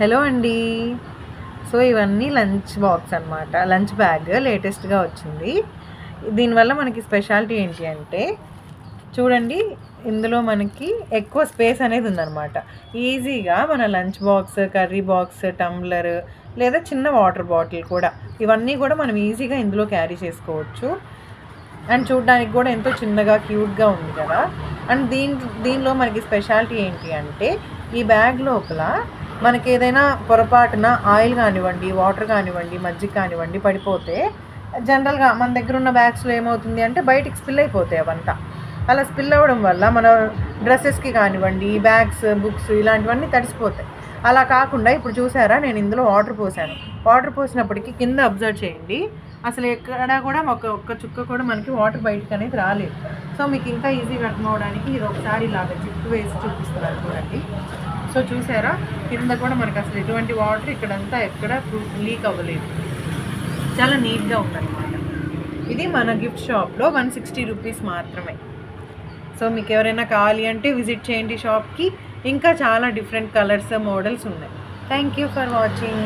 Hello అండి. So, ఇవన్నీ lunch box అనమాట. లంచ్ బ్యాగ్ లేటెస్ట్‌గా వచ్చింది. దీనివల్ల మనకి స్పెషాలిటీ ఏంటి అంటే, చూడండి ఇందులో మనకి ఎక్కువ స్పేస్ అనేది ఉందనమాట. ఈజీగా మన lunch box, curry box, tumbler లేదా చిన్న వాటర్ బాటిల్ కూడా ఇవన్నీ కూడా మనం ఈజీగా ఇందులో క్యారీ చేసుకోవచ్చు. అండ్ చూడ్డానికి కూడా ఎంతో చిన్నగా క్యూట్‌గా ఉంది కదా! అండ్ దీనిలో మనకి స్పెషాలిటీ ఏంటి అంటే, ఈ బ్యాగ్ లోపల మనకేదైనా పొరపాటున ఆయిల్ కానివ్వండి, వాటర్ కానివ్వండి, మజ్జిగ కానివ్వండి పడిపోతే జనరల్‌గా మన దగ్గరున్న బ్యాగ్స్‌లో ఏమవుతుంది అంటే బయటికి స్పిల్ అయిపోతాయి అవంతా. అలా స్పిల్ అవ్వడం వల్ల మన డ్రెసెస్‌కి కానివ్వండి, బ్యాగ్స్, బుక్స్ ఇలాంటివన్నీ తడిసిపోతాయి. అలా కాకుండా ఇప్పుడు చూసారా నేను ఇందులో వాటర్ పోసాను. వాటర్ పోసినప్పటికి కింద అబ్జర్వ్ చేయండి. అసలు ఎక్కడా కూడా ఒక్క చుక్క కూడా మనకి వాటర్ బయటకనేది రాలేదు. సో, మీకు ఇంకా ఈజీగా అర్థమవ్వడానికి ఇది ఒకసారి ఇలాగ జిప్ వేసి చూపిస్తున్నాను చూడండి. సో, చూసారా కింద కూడా మనకు అసలు ఎటువంటి వాటర్ ఇక్కడంతా ఎక్కడ లీక్ అవ్వలేదు. చాలా నీట్‌గా ఉందన్నమాట. ఇది మన గిఫ్ట్ షాప్‌లో 160 రూపీస్ మాత్రమే. సో, మీకు ఎవరైనా కావాలి అంటే విజిట్ చేయండి షాప్‌కి. ఇంకా చాలా డిఫరెంట్ కలర్స్, మోడల్స్ ఉన్నాయి. Thank you for watching.